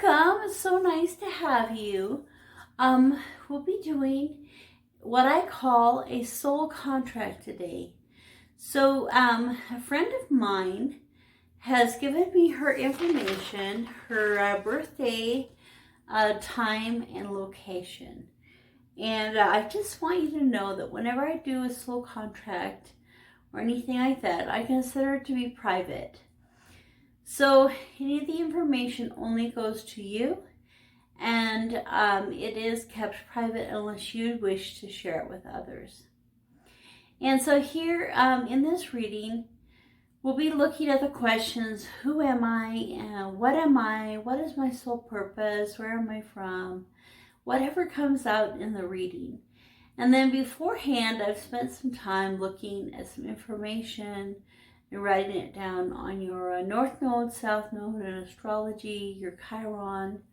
Welcome. It's so nice to have you. We'll be doing what I call a soul contract today. So, a friend of mine has given me her information, her birthday, time, and location. And I just want you to know that whenever I do a soul contract or anything like that, I consider it to be private. So any of the information only goes to you, and it is kept private unless you wish to share it with others. And so here in this reading, we'll be looking at the questions: who am I? What am I? What is my soul purpose? Where am I from? Whatever comes out in the reading. And then beforehand, I've spent some time looking at some information and writing it down on your North Node, South Node, and Astrology, your Chiron,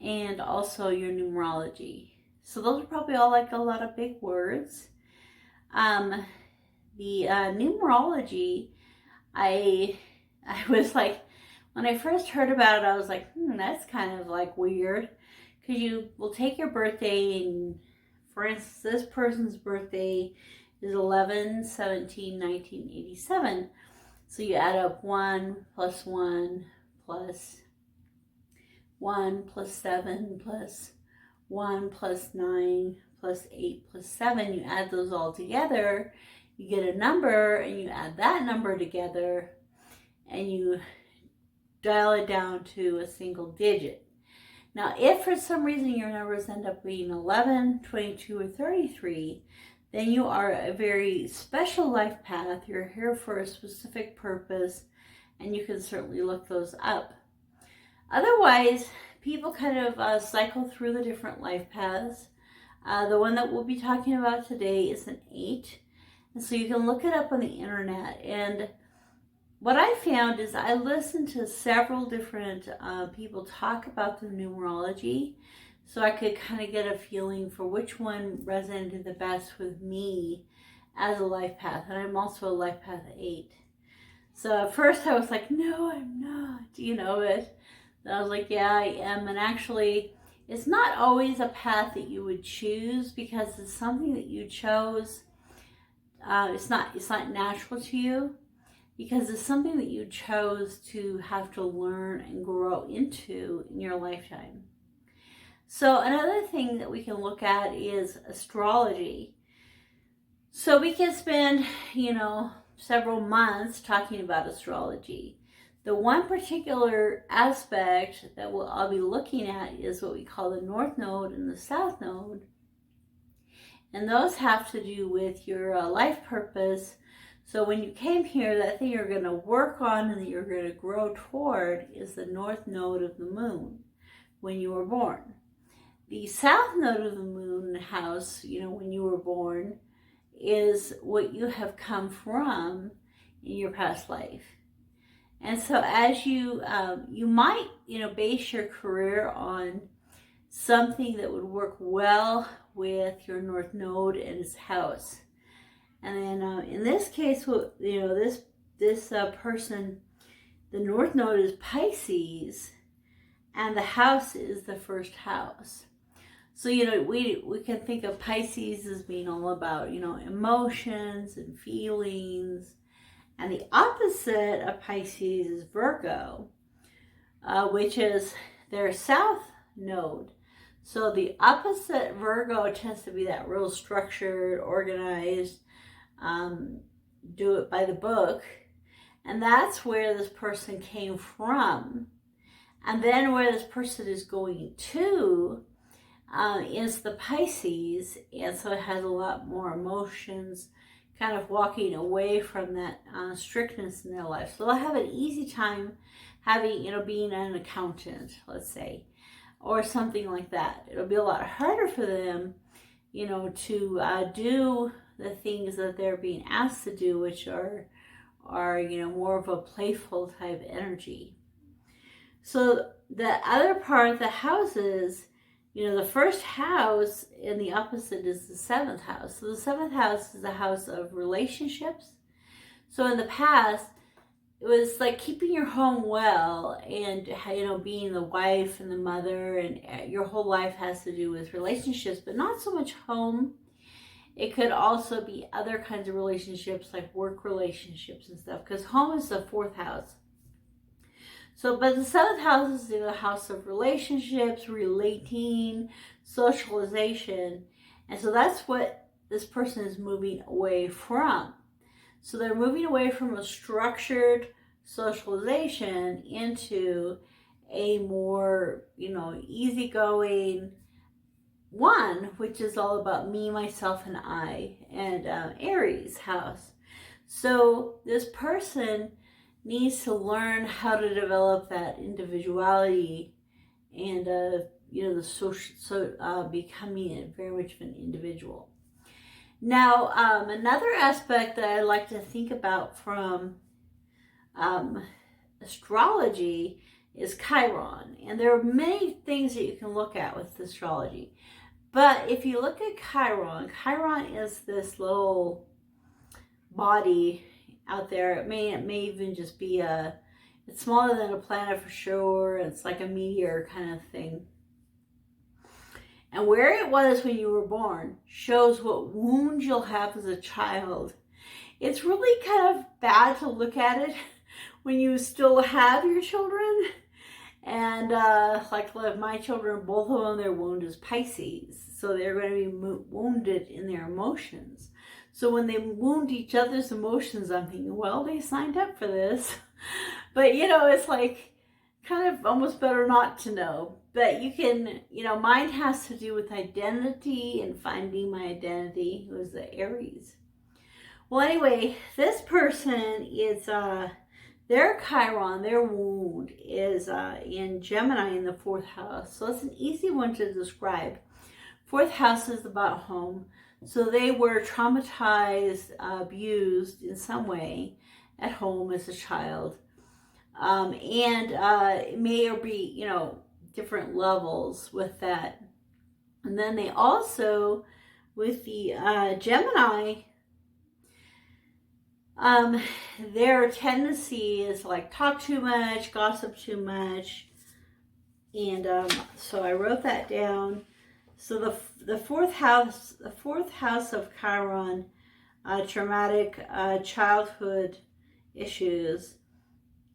and also your Numerology. So those are probably all like a lot of big words. The Numerology, I was like, when I first heard about it, I was like, that's kind of like weird. Because you will take your birthday, and for instance, this person's birthday is 11/17/1987. So you add up 1 plus 1 plus 1 plus 7 plus 1 plus 9 plus 8 plus 7. You add those all together, you get a number, and you add that number together, and you dial it down to a single digit. Now, if for some reason your numbers end up being 11, 22, or 33, then you are a very special life path. You're here for a specific purpose, and you can certainly look those up. Otherwise, people kind of cycle through the different life paths. The one that we'll be talking about today is an 8, and so you can look it up on the internet. And what I found is I listened to several different people talk about the numerology, so I could kind of get a feeling for which one resonated the best with me as a life path. And I'm also a life path 8. So at first I was like, no, I'm not, but then I was like, yeah, I am. And actually, it's not always a path that you would choose, because it's something that you chose. It's not natural to you, because it's something that you chose to have to learn and grow into in your lifetime. So another thing that we can look at is astrology. So we can spend, several months talking about astrology. The one particular aspect that I'll be looking at is what we call the North Node and the South Node. And those have to do with your life purpose. So when you came here, that thing you're going to work on and that you're going to grow toward is the North Node of the Moon when you were born. The South Node of the Moon house, when you were born, is what you have come from in your past life. And so as you might, base your career on something that would work well with your North Node and its house. And then in this case, this person, the North Node is Pisces, and the house is the first house. So, we can think of Pisces as being all about, emotions and feelings. And the opposite of Pisces is Virgo, which is their South Node. So the opposite, Virgo, tends to be that real structured, organized, do it by the book. And that's where this person came from. And then where this person is going to is the Pisces. And so it has a lot more emotions, kind of walking away from that strictness in their life. So they'll have an easy time having, being an accountant, let's say, or something like that. It'll be a lot harder for them, to do the things that they're being asked to do, which are more of a playful type energy. So the other part of the houses, the first house and the opposite is the 7th house. So the 7th house is the house of relationships. So in the past, it was like keeping your home well, and you know, being the wife and the mother, and your whole life has to do with relationships, but not so much home. It could also be other kinds of relationships, like work relationships and stuff, because home is the 4th house. So, but the 7th house is the house of relationships, relating, socialization. And so that's what this person is moving away from. So they're moving away from a structured socialization into a more, you know, easygoing one, which is all about me, myself, and I, and Aries house. So this person needs to learn how to develop that individuality and, you know, the social, becoming very much of an individual. Now, another aspect that I like to think about from astrology is Chiron. And there are many things that you can look at with astrology. But if you look at Chiron, Chiron is this little body out there. It may even just be it's smaller than a planet for sure. It's like a meteor kind of thing. And where it was when you were born shows what wounds you'll have as a child. It's really kind of bad to look at it when you still have your children. And like my children, both of them, their wound is Pisces. So they're going to be wounded in their emotions. So when they wound each other's emotions, I'm thinking, well, they signed up for this. But, you know, it's like kind of almost better not to know. But you can, you know, mine has to do with identity and finding my identity. It was the Aries. Well, anyway, this person is, their Chiron, their wound is in Gemini in the 4th house. So it's an easy one to describe. 4th house is about home. So they were traumatized, abused in some way at home as a child. And it may be, you know, different levels with that. And then they also, with the Gemini, their tendency is like talk too much, gossip too much. And so I wrote that down. So the 4th house of Chiron, traumatic childhood issues.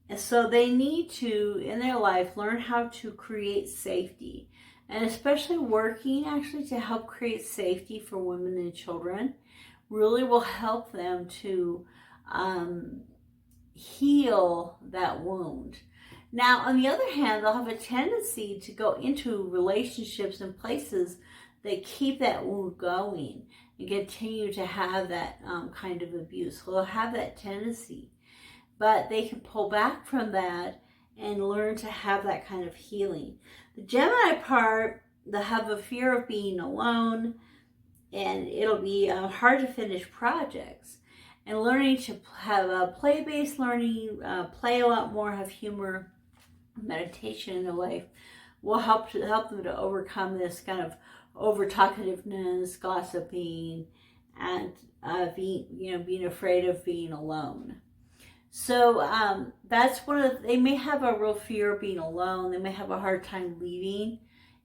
And so they need to, in their life, learn how to create safety. And especially working actually to help create safety for women and children really will help them to heal that wound. Now, on the other hand, they'll have a tendency to go into relationships and places that keep that wound going and continue to have that kind of abuse. So they'll have that tendency. But they can pull back from that and learn to have that kind of healing. The Gemini part, they'll have a fear of being alone, and it'll be hard to finish projects. And learning to have play-based learning, play a lot more, have humor, meditation in their life will help them to overcome this kind of over-talkativeness, gossiping, and being afraid of being alone. So that's one of they may have a real fear of being alone. They may have a hard time leaving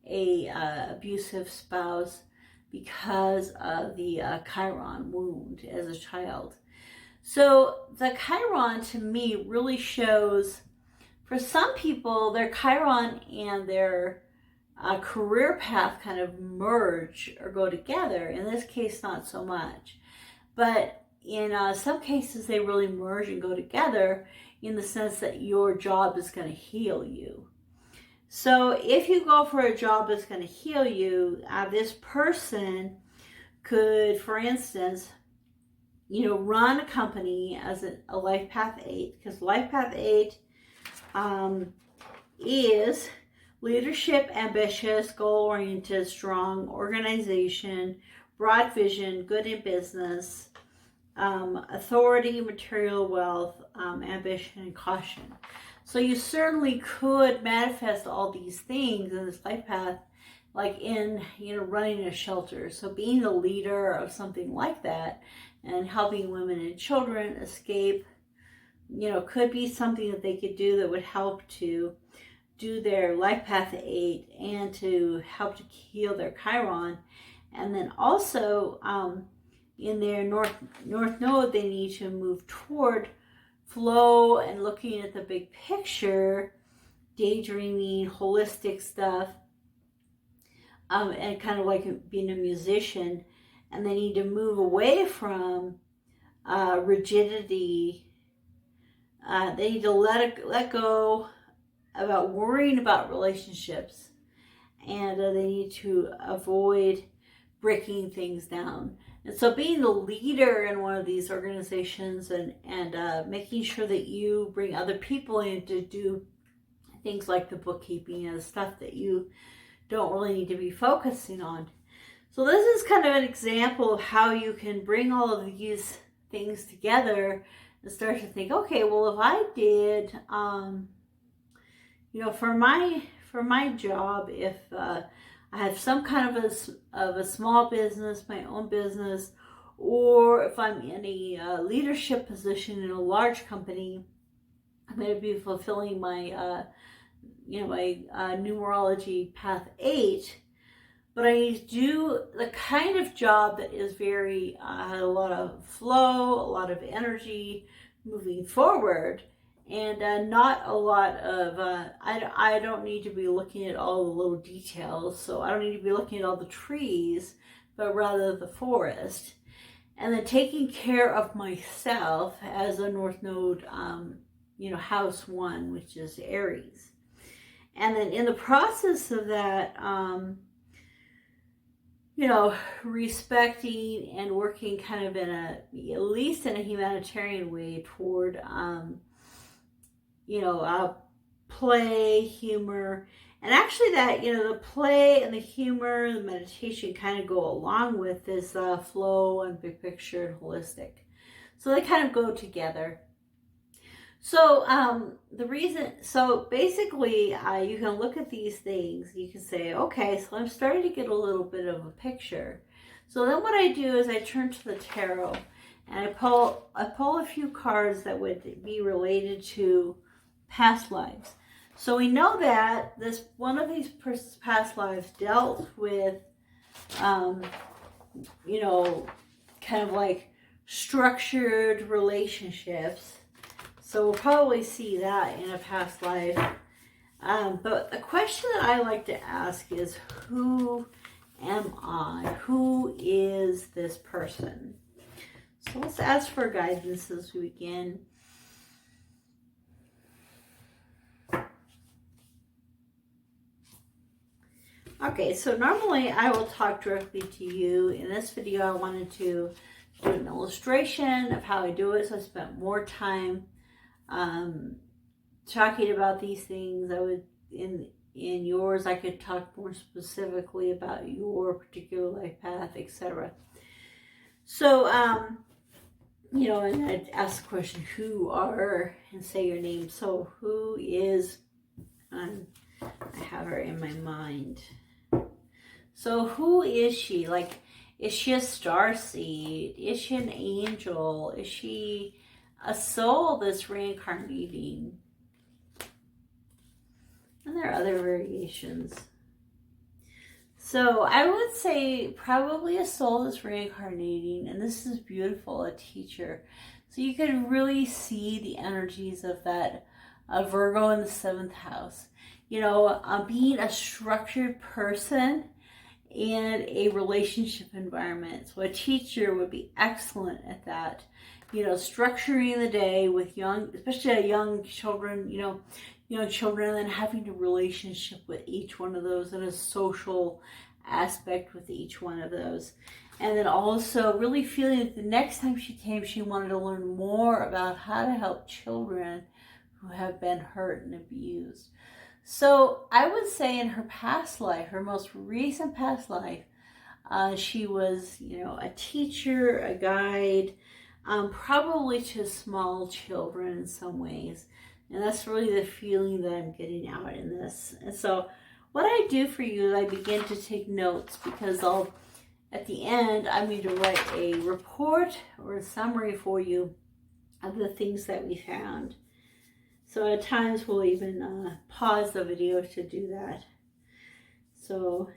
a abusive spouse because of the Chiron wound as a child. So the Chiron to me really shows, for some people, their Chiron and their career path kind of merge or go together. In this case, not so much. But in some cases, they really merge and go together in the sense that your job is going to heal you. So if you go for a job that's going to heal you, this person could, for instance, run a company as a Life Path 8, because Life Path 8 is leadership, ambitious, goal-oriented, strong, organization, broad vision, good in business, authority, material wealth, ambition, and caution. So you certainly could manifest all these things in this life path, like in, running a shelter. So being the leader of something like that and helping women and children escape could be something that they could do that would help to do their life path 8 and to help to heal their Chiron. And then also in their north node, they need to move toward flow and looking at the big picture, daydreaming, holistic stuff, and kind of like being a musician. And they need to move away from rigidity. They need to let go about worrying about relationships, and they need to avoid breaking things down. And so being the leader in one of these organizations and making sure that you bring other people in to do things like the bookkeeping and the stuff that you don't really need to be focusing on. So this is kind of an example of how you can bring all of these things together and start to think, okay, well, if I did, for my job, if I have some kind of a small business, my own business, or if I'm in a leadership position in a large company, I'm going to be fulfilling my, my numerology path 8. But I need to do the kind of job that is very, a lot of flow, a lot of energy moving forward, and not a lot of, I don't need to be looking at all the little details, so I don't need to be looking at all the trees, but rather the forest. And then taking care of myself as a North Node, house 1, which is Aries. And then in the process of that, respecting and working kind of at least in a humanitarian way toward, play, humor. And actually that, the play and the humor, the meditation kind of go along with this flow and big picture and holistic. So they kind of go together. So basically you can look at these things, you can say, okay, so I'm starting to get a little bit of a picture. So then what I do is I turn to the tarot and I pull a few cards that would be related to past lives. So we know that one of these person's past lives dealt with, kind of like structured relationships. So we'll probably see that in a past life. But the question that I like to ask is, who am I? Who is this person? So let's ask for guidance as we begin. Okay, so normally I will talk directly to you. In this video, I wanted to do an illustration of how I do it, so I spent more time talking about these things. I would, in yours, I could talk more specifically about your particular life path, etc. So, and I'd ask the question, who are, and say your name. So who is, I have her in my mind. So who is she? Like, is she a starseed? Is she an angel? Is she a soul that's reincarnating? And there are other variations. So I would say probably a soul that's reincarnating, and this is beautiful, a teacher. So you can really see the energies of that Virgo in the 7th house. Being a structured person in a relationship environment. So a teacher would be excellent at that. Structuring the day with especially young children, young children, and then having a relationship with each one of those and a social aspect with each one of those. And then also really feeling that the next time she came, she wanted to learn more about how to help children who have been hurt and abused. So I would say in her past life, her most recent past life, she was, a teacher, a guide, probably to small children in some ways. And that's really the feeling that I'm getting out in this. And so what I do for you is I begin to take notes, because at the end, I'm going to write a report or a summary for you of the things that we found. So at times we'll even pause the video to do that. So,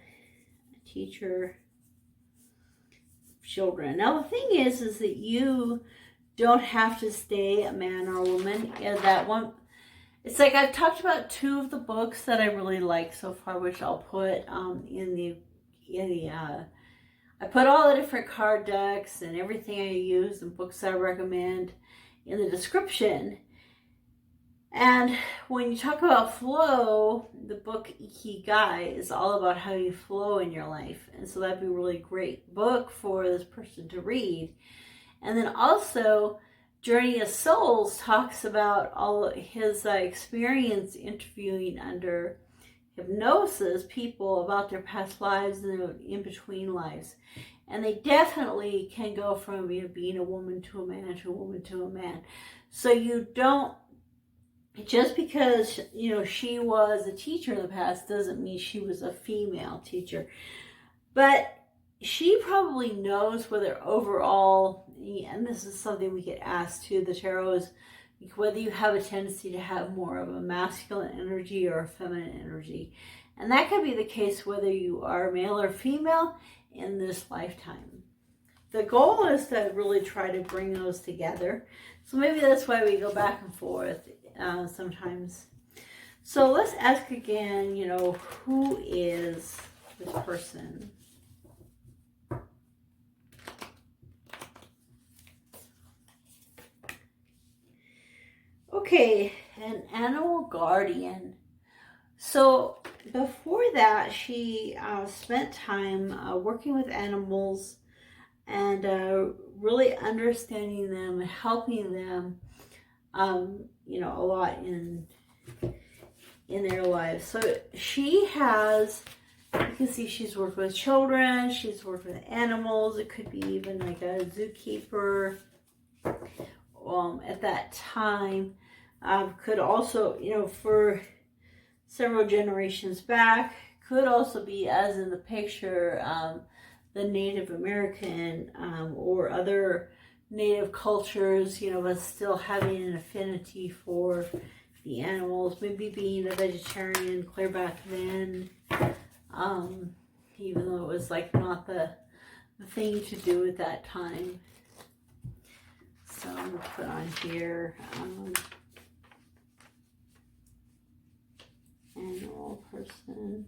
teacher, children. Now the thing is that you don't have to stay a man or a woman. Yeah, that one. It's like I've talked about 2 of the books that I really like so far, which I'll put I put all the different card decks and everything I use and books I recommend in the description. And when you talk about flow, the book Ikigai is all about how you flow in your life. And so that'd be a really great book for this person to read. And then also, Journey of Souls talks about all his experience interviewing under hypnosis people about their past lives and in-between lives. And they definitely can go from being a woman to a man to a woman to a man. So you don't, just because, she was a teacher in the past doesn't mean she was a female teacher. But she probably knows whether overall, and this is something we get asked too, the tarot, is whether you have a tendency to have more of a masculine energy or a feminine energy. And that could be the case whether you are male or female in this lifetime. The goal is to really try to bring those together. So maybe that's why we go back and forth sometimes. So let's ask again, who is this person? Okay, an animal guardian. So before that, she spent time working with animals and really understanding them and helping them, a lot in their lives. So she has, you can see she's worked with children, she's worked with animals. It could be even like a zookeeper at that time. Could also, for several generations back, could also be, as in the picture, the Native American or other native cultures, but still having an affinity for the animals, maybe being a vegetarian clear back then, even though it was like not the thing to do at that time. So I'm going to put on here animal person.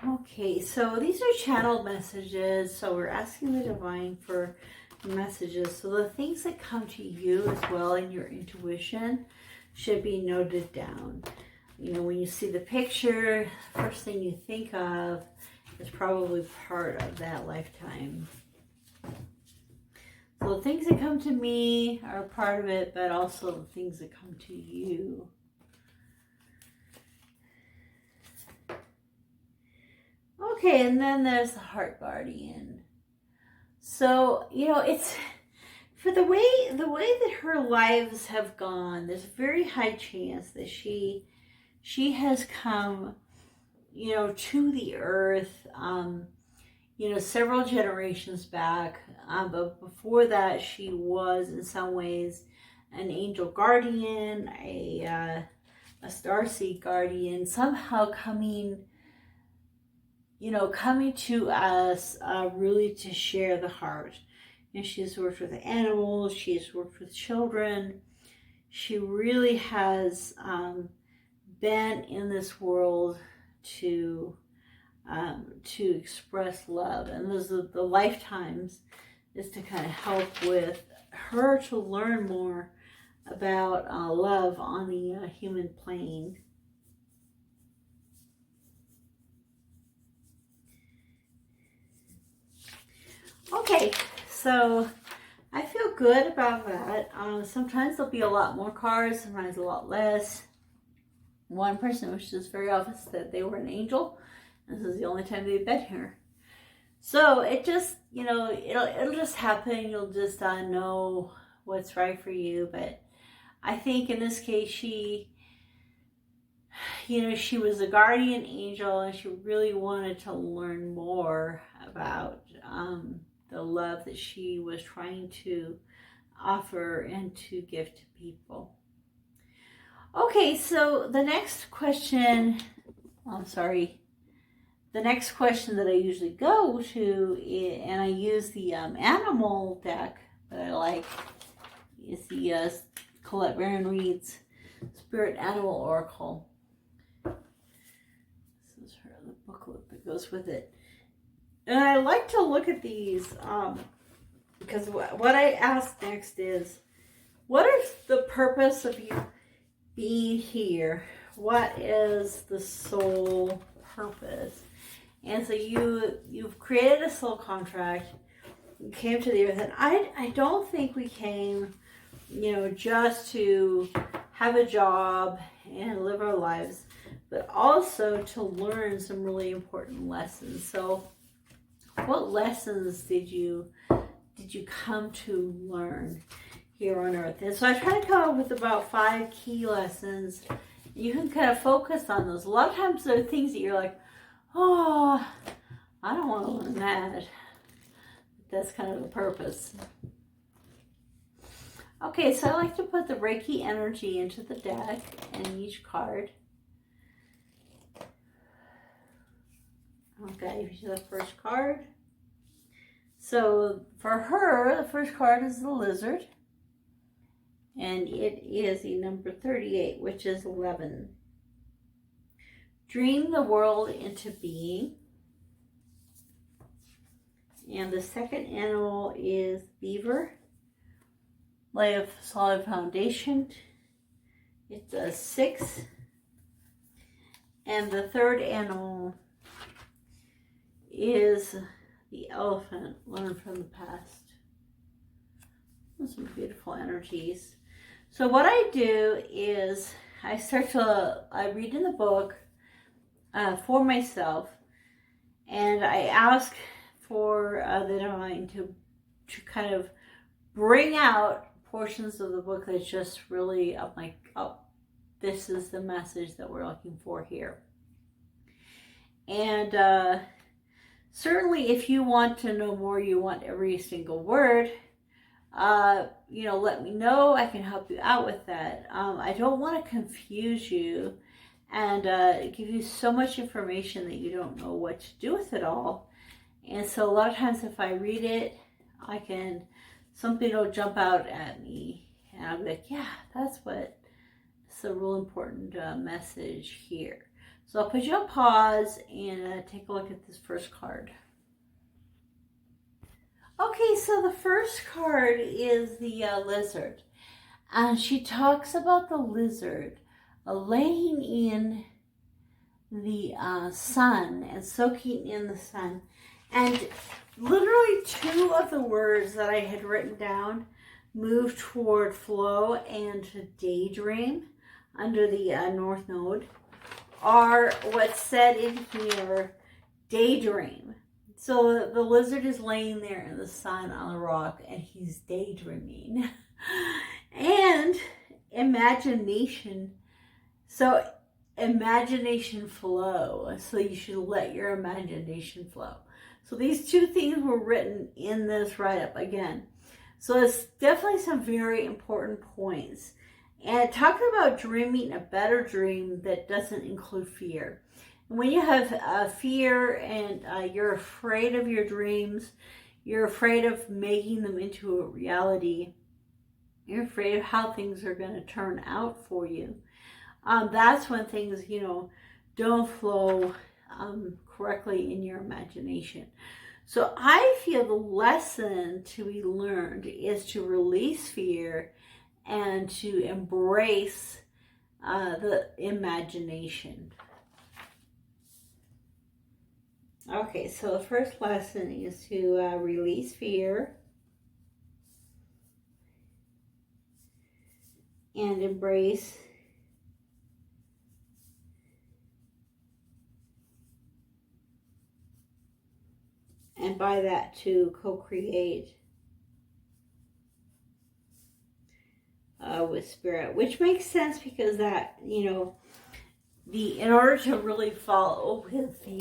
Okay, so these are channeled messages. So we're asking the divine for messages. So the things that come to you as well in your intuition should be noted down. When you see the picture, first thing you think of is probably part of that lifetime. So the things that come to me are part of it, but also the things that come to you. Okay, and then there's the heart guardian. So, it's for the way that her lives have gone, there's a very high chance that she has come, to the earth, several generations back. But before that, she was in some ways an angel guardian, a starseed guardian, somehow coming to us really to share the heart. She's worked with animals, she's worked with children. She really has been in this world to express love, and those are the lifetimes is to kind of help with her to learn more about love on the human plane. Okay, so I feel good about that. Sometimes there'll be a lot more cards, sometimes a lot less. One person, which is very obvious that they were an angel. This is the only time they've been here. So it just, it'll just happen. You'll just know what's right for you. But I think in this case, she you know, she was a guardian angel and she really wanted to learn more about the love that she was trying to offer and to give to people. Okay, so the next question, the next question that I usually go to, and I use the animal deck that I like, is the Colette Baron-Reid's Spirit Animal Oracle. This is the booklet that goes with it. And I like to look at these because what I ask next is, what is the purpose of you being here? What is the soul purpose? And so you've created a soul contract. You came to the earth, and I don't think we came, you know, just to have a job and live our lives, but also to learn some really important lessons. So what lessons did you come to learn here on earth? And so I try to come up with about 5 key lessons. You can kind of focus on those. A lot of times there are things that you're like, oh, I don't want to learn that. That's kind of the purpose. Okay, so I like to put the Reiki energy into the deck and each card. Okay, here's the first card. So for her, the first card is the lizard. And it is the number 38, which is 11. Dream the world into being. And the second animal is beaver. Lay a solid foundation. It's a 6. And the third animal is the elephant. Learn from the past. Those some beautiful energies. So what I do is I read in the book for myself, and I ask for the divine to kind of bring out portions of the book that's just really, I'm like, oh, this is the message that we're looking for here. And certainly if you want to know more, you want every single word, you know, let me know. I can help you out with that. I don't want to confuse you and give you so much information that you don't know what to do with it all. And so a lot of times if I read it, something will jump out at me and I'll be like, yeah, it's a real important message here. So I'll put you on pause and take a look at this first card. Okay, so the first card is the lizard. And she talks about the lizard laying in the sun and soaking in the sun. And literally 2 of the words that I had written down, move toward flow and to daydream under the North Node, are what's said in here, daydream. So the lizard is laying there in the sun on a rock and he's daydreaming. And imagination. So imagination flow. So you should let your imagination flow. So these 2 things were written in this write-up again. So it's definitely some very important points. And talking about dreaming a better dream that doesn't include fear. When you have fear and you're afraid of your dreams, you're afraid of making them into a reality, you're afraid of how things are going to turn out for you. That's when things, you know, don't flow correctly in your imagination. So I feel the lesson to be learned is to release fear and to embrace the imagination. Okay, so the first lesson is to release fear and embrace and by that to co-create with spirit, which makes sense because that, you know, in order to really follow with the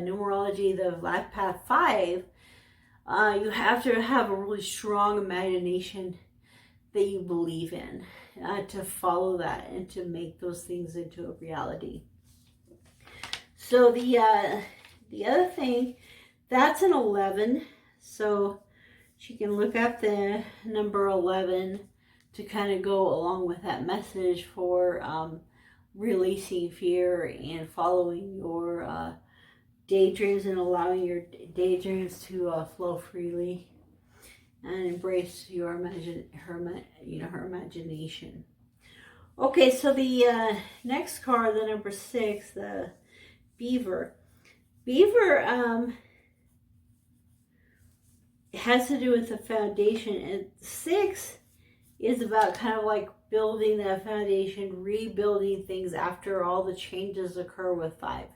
numerology, the life path 5, you have to have a really strong imagination that you believe in, to follow that and to make those things into a reality. So the other thing, that's an 11, so she can look up the number 11 to kind of go along with that message for releasing fear and following your daydreams and allowing your daydreams to flow freely and embrace your her imagination. Okay, so the next card, the number 6, the Beaver. Beaver has to do with the foundation, and 6 is about kind of like building that foundation, rebuilding things after all the changes occur with 5.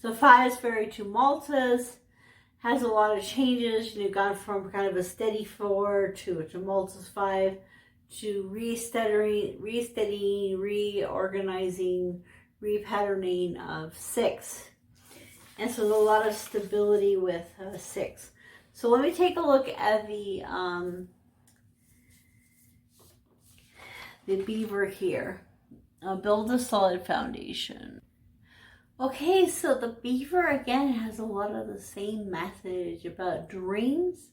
So 5 is very tumultuous, has a lot of changes. You've gone from kind of a steady 4 to a tumultuous 5 to resteadying, reorganizing, repatterning of 6. And so there's a lot of stability with 6. So let me take a look at the Beaver here. Build a solid foundation. Okay, so the Beaver again has a lot of the same message about dreams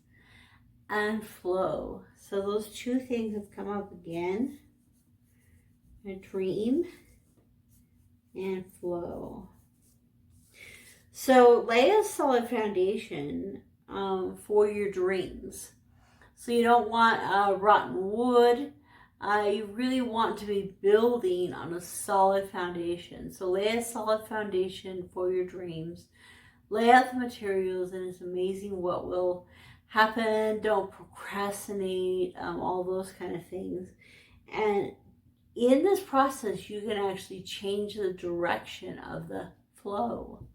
and flow. So those two things have come up again. A dream and flow. So lay a solid foundation for your dreams. So you don't want rotten wood. You really want to be building on a solid foundation. So lay a solid foundation for your dreams. Lay out the materials, and it's amazing what will happen. Don't procrastinate, all those kind of things. And in this process, you can actually change the direction of the flow.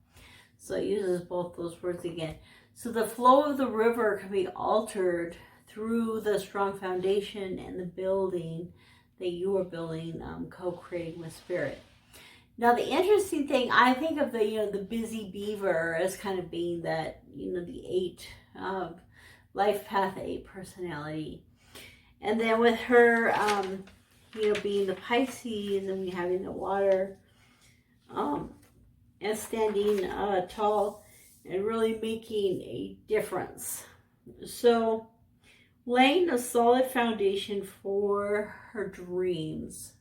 So it uses both those words again. So the flow of the river can be altered through the strong foundation and the building that you are building, co-creating with spirit. Now the interesting thing, I think of the busy beaver as kind of being that, the 8, life path 8 personality. And then with her, being the Pisces and having the water, and standing tall and really making a difference. So laying a solid foundation for her dreams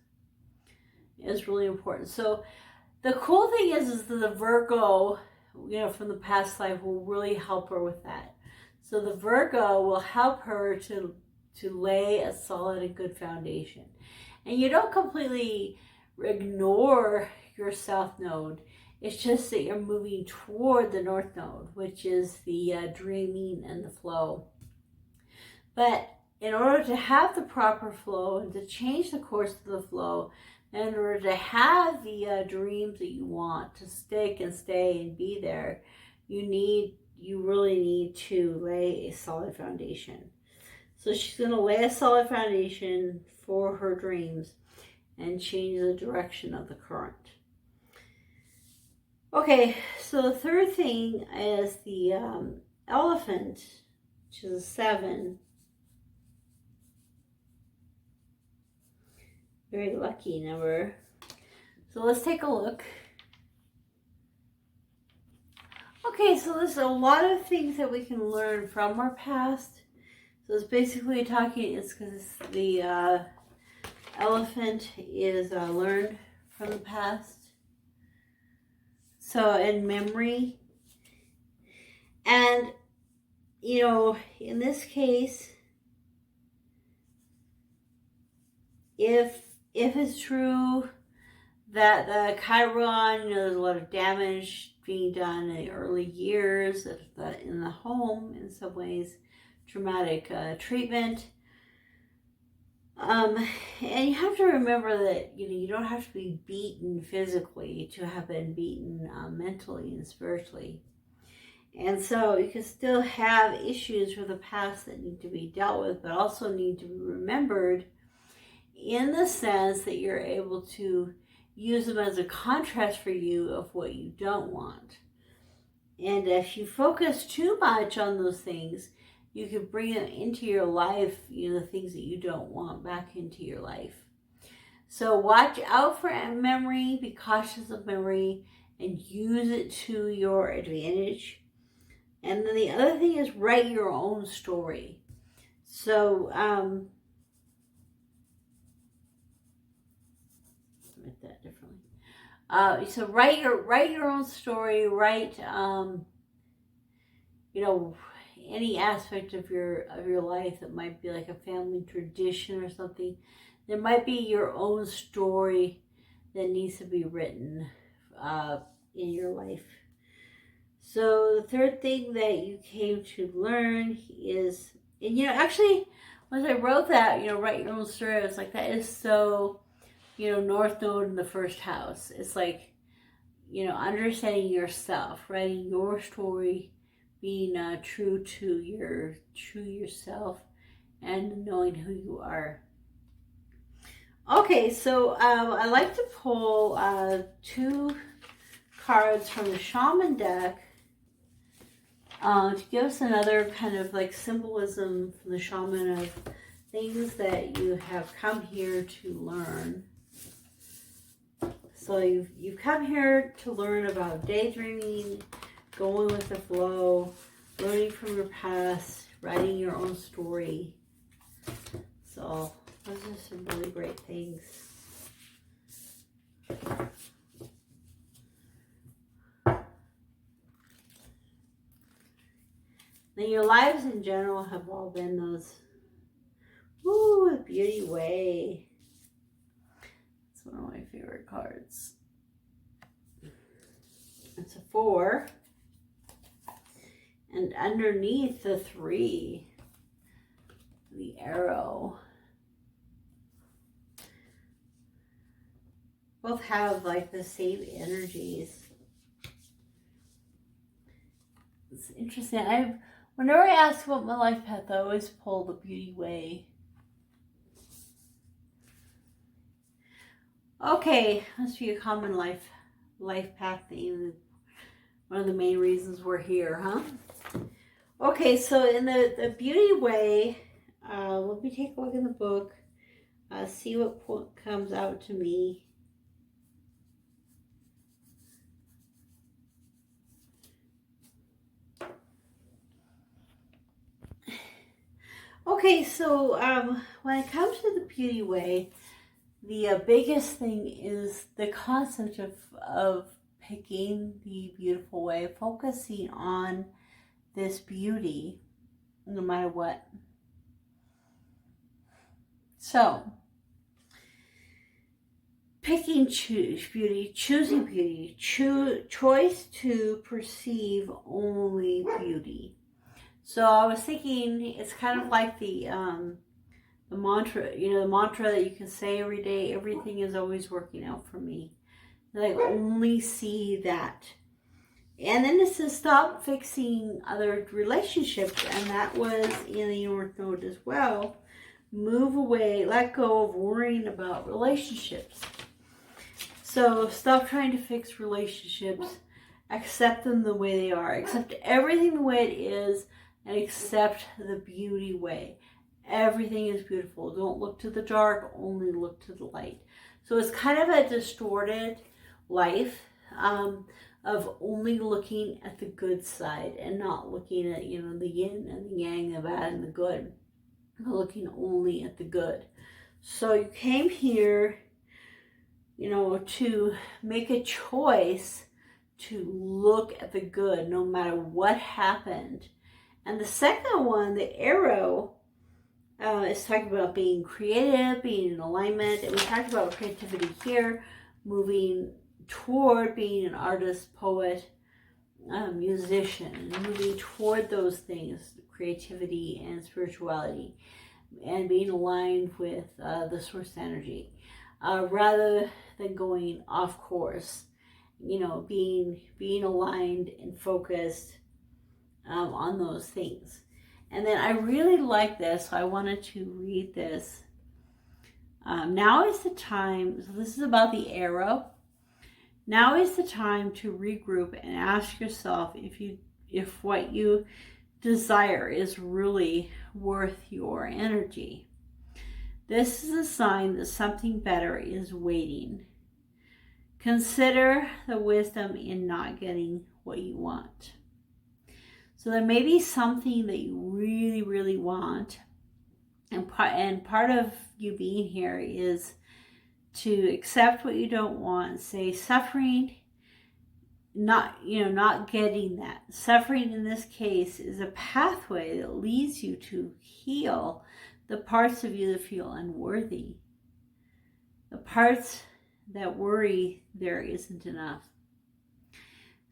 is really important. So the cool thing is that the Virgo, from the past life will really help her with that. So the Virgo will help her to lay a solid and good foundation. And you don't completely ignore your South Node. It's just that you're moving toward the North Node, which is the dreaming and the flow. But in order to have the proper flow and to change the course of the flow, in order to have the dreams that you want to stick and stay and be there, you really need to lay a solid foundation. So she's going to lay a solid foundation for her dreams and change the direction of the current. Okay, so the third thing is the elephant, which is a 7. Very lucky number. So let's take a look. Okay, so there's a lot of things that we can learn from our past. So it's basically it's because the elephant is learned from the past. So in memory. And, in this case, if it's true that the Chiron, there's a lot of damage being done in the early years in the home, in some ways, traumatic treatment. And you have to remember that, you don't have to be beaten physically to have been beaten mentally and spiritually. And so you can still have issues from the past that need to be dealt with, but also need to be remembered in the sense that you're able to use them as a contrast for you of what you don't want. And if you focus too much on those things, you can bring them into your life, you know, the things that you don't want back into your life. So watch out for memory, be cautious of memory, and use it to your advantage. And then the other thing is write your own story. So, write that differently. So write your own story. Write, you know, any aspect of your life that might be like a family tradition or something. There might be your own story that needs to be written in your life. So the third thing that you came to learn is, and you know, actually, once I wrote that, you know, write your own story, I was like, that is so, you know, North Node in the first house. It's like, you know, understanding yourself, writing your story, being true to yourself, and knowing who you are. Okay, so I like to pull 2 cards from the Shaman deck to give us another kind of like symbolism from the Shaman of things that you have come here to learn. So you've come here to learn about daydreaming, going with the flow, learning from your past, writing your own story. So those are some really great things. Now your lives in general have all been those, ooh, the Beauty Way. It's one of my favorite cards. It's a 4. And underneath the 3, the arrow. Both have like the same energies. It's interesting. Whenever I ask about my life path, I always pull the Beauty Way. Okay, must be a common life path theme. One of the main reasons we're here, huh? Okay, so in the Beauty Way, let me take a look in the book, see what comes out to me. Okay, so when it comes to the Beauty Way, the biggest thing is the concept of picking the beautiful way, focusing on this beauty, no matter what. So, picking beauty, choosing beauty, choice to perceive only beauty. So I was thinking it's kind of like the mantra, you know, the mantra that you can say every day, everything is always working out for me. Like only see that. And then it says stop fixing other relationships, and that was in the North Node as well. Move away, let go of worrying about relationships. So stop trying to fix relationships, accept them the way they are, accept everything the way it is, and accept the Beauty Way. Everything is beautiful. Don't look to the dark, only look to the light. So it's kind of a distorted life of only looking at the good side and not looking at, you know, the yin and the yang, the bad and the good. Looking only at the good. So you came here, you know, to make a choice to look at the good no matter what happened. And the second one, the arrow, is talking about being creative, being in alignment. And we talked about creativity here, moving toward being an artist, poet, musician, moving toward those things, creativity and spirituality, and being aligned with the source energy, rather than going off course. You know, being aligned and focused on those things. And then I really like this, so I wanted to read this. Now is the time, so this is about the arrow. Now is the time to regroup and ask yourself if what you desire is really worth your energy. This is a sign that something better is waiting. Consider the wisdom in not getting what you want. So there may be something that you really, really want. And part of you being here is to accept what you don't want. Say suffering, not getting that. Suffering in this case is a pathway that leads you to heal the parts of you that feel unworthy. The parts that worry there isn't enough.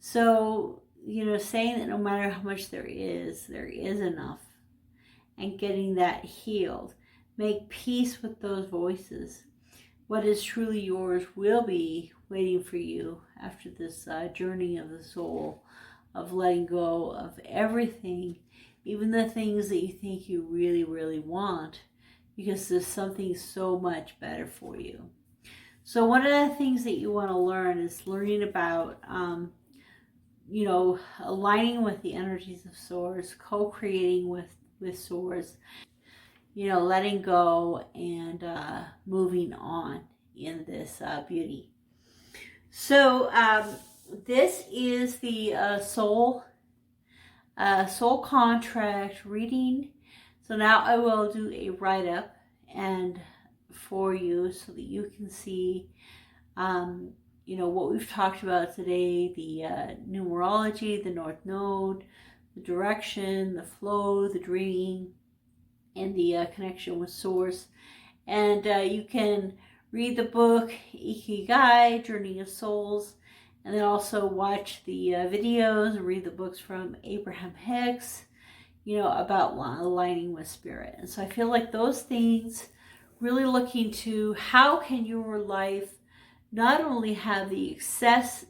So, saying that no matter how much there is enough. And getting that healed. Make peace with those voices. What is truly yours will be waiting for you after this journey of the soul, of letting go of everything, even the things that you think you really, really want, because there's something so much better for you. So one of the things that you want to learn is learning about, aligning with the energies of source, co-creating with source, letting go and moving on in this beauty. So this is the soul contract reading. So now I will do a write-up and for you so that you can see what we've talked about today, the numerology, the North Node, the direction, the flow, the dreaming, and the connection with source. And you can read the book Ikigai, Journey of Souls, and then also watch the videos and read the books from Abraham Hicks, about aligning with spirit. And so I feel like those things, really looking to how can your life not only have the success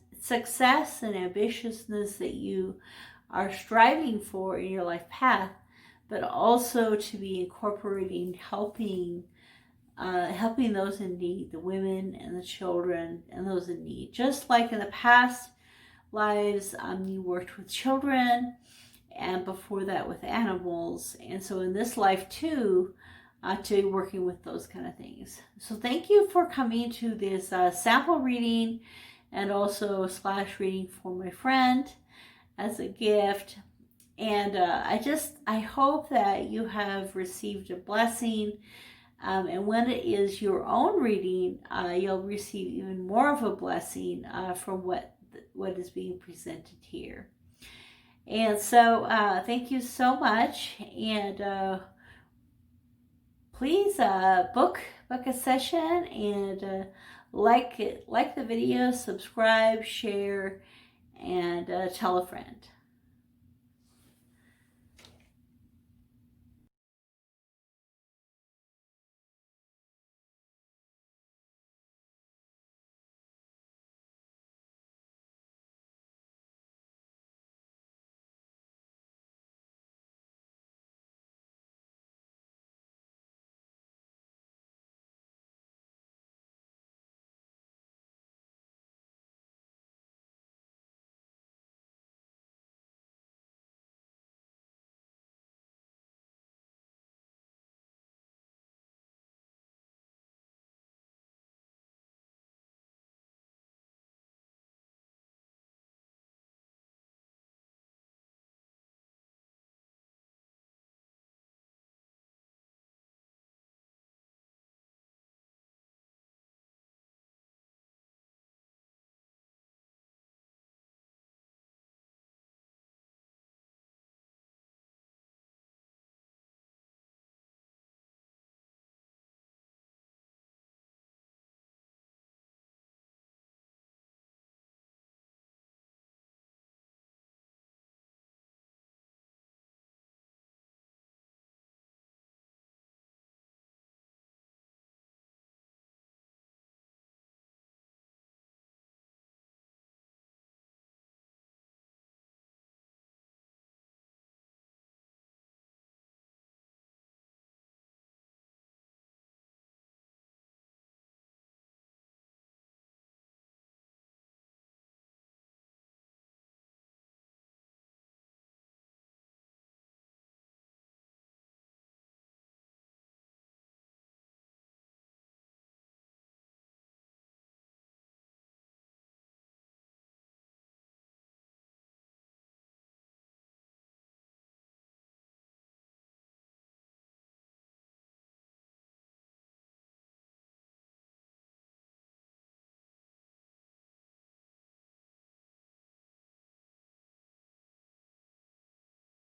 and ambitiousness that you are striving for in your life path, but also to be incorporating, helping those in need, the women and the children and those in need. Just like in the past lives, you worked with children, and before that with animals. And so in this life too, to be working with those kind of things. So thank you for coming to this sample reading and also / reading for my friend as a gift. And I hope that you have received a blessing. And when it is your own reading, you'll receive even more of a blessing from what is being presented here. And so thank you so much. And please book a session and like the video, subscribe, share, and tell a friend.